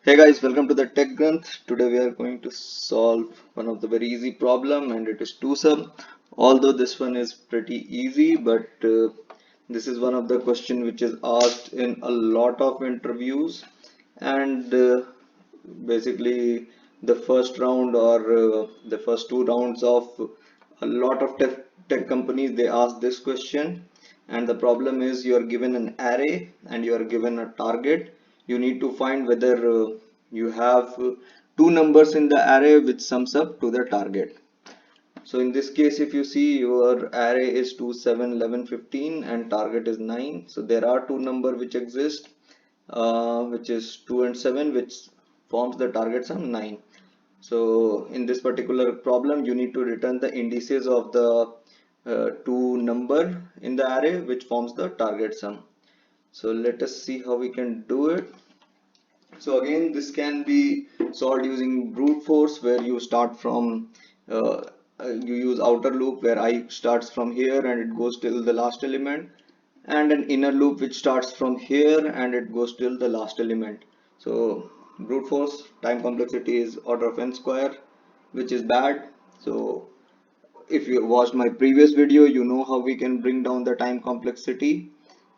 Hey guys, welcome to the Tech Granth. Today we are going to solve one of the very easy problem and it is 2 sum. Although this one is pretty easy, but this is one of the question which is asked in a lot of interviews and basically the first round or the first two rounds of a lot of tech companies they ask this question, and the problem is you are given an array and you are given a target. You need to find whether you have two numbers in the array which sums up to the target. So in this case, if you see your array is 2, 7, 11, 15 and target is 9. So there are two number which exist, which is 2 and 7, which forms the target sum 9. So in this particular problem, you need to return the indices of the two number in the array which forms the target sum. So let us see how we can do it. So again, this can be solved using brute force, where you start from you use outer loop where I starts from here and it goes till the last element, and an inner loop which starts from here and it goes till the last element. So brute force time complexity is order of n square, which is bad. So if you watched my previous video, you know how we can bring down the time complexity.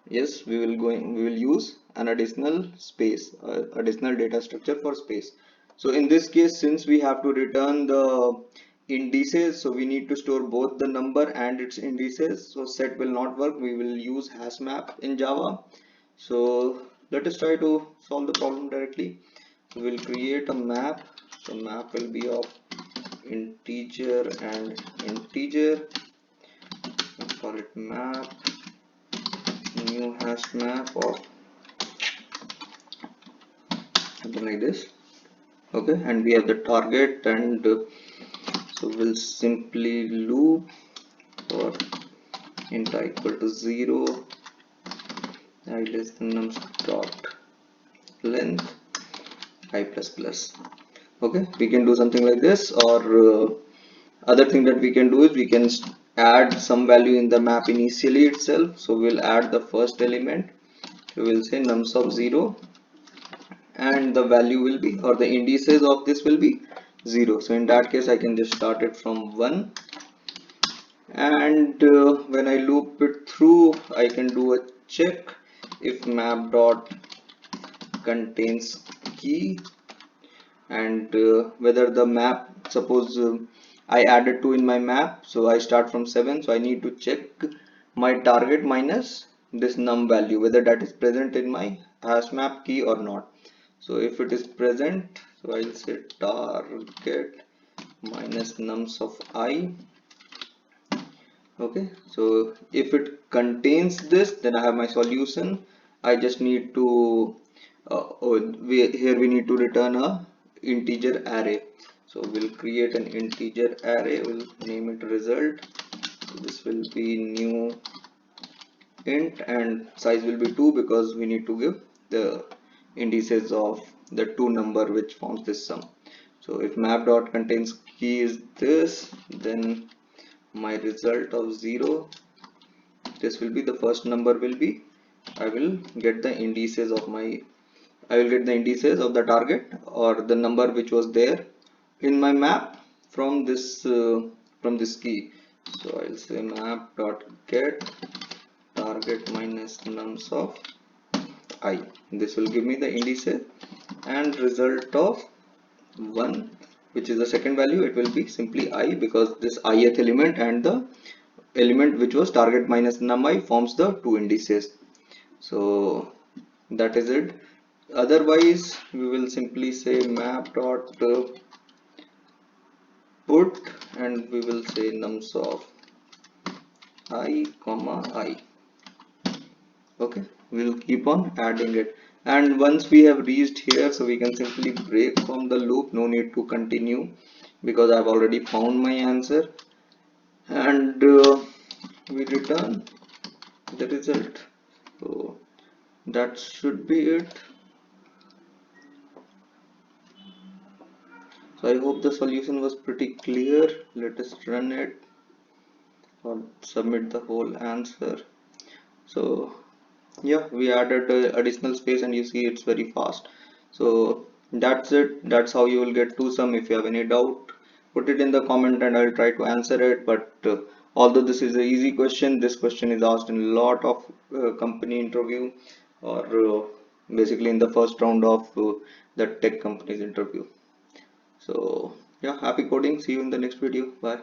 Yes, we will use an additional space, additional data structure for space. So in this case, since we have to return the indices, so we need to store both the number and its indices. So set will not work, we will use hash map in Java. So let us try to solve the problem directly. So we'll create a map. So map will be of integer and integer. Let's call it map, new hash map of something like this. Okay, and we have the target, and so we'll simply loop for int I equal to 0, I less than nums dot length I plus plus. Okay, we can do something like this, or other thing that we can do is we can add some value in the map initially itself. So we'll add the first element, so we'll say nums of 0, and the value will be, or the indices of this will be 0. So in that case I can just start it from 1, and when I loop it through I can do a check if map dot contains key, and whether the map, suppose I added 2 in my map, so I start from 7, so I need to check my target minus this num value whether that is present in my hash map key or not. So if it is present, so I'll say target minus nums of I. Okay, so if it contains this, then I have my solution. I just need to here we need to return a integer array. So we'll create an integer array, we'll name it result. So this will be new int and size will be 2, because we need to give the indices of the two number which forms this sum. So if map dot contains key is this, then my result of 0, this will be the first number will be, I will get the indices of my, I will get the indices of the target or the number which was there in my map from this key. So I'll say map dot get target minus nums of I. This will give me the indices, and result of 1, which is the second value, it will be simply I, because this ith element and the element which was target minus num I forms the two indices. So that is it. Otherwise we will simply say map dot put, and we will say nums of I comma I. Okay, we'll keep on adding it, and once we have reached here, so we can simply break from the loop, no need to continue because I've already found my answer, and we return the result. So that should be it. So I hope the solution was pretty clear. Let us run it or submit the whole answer. So yeah, we added additional space and you see it's very fast. So That's it. That's how you will get two sum. If you have any doubt, put it in the comment and I'll try to answer it. But although this is a easy question, this question is asked in a lot of company interview, or basically in the first round of the tech companies interview. So yeah, happy coding. See you in the next video. Bye.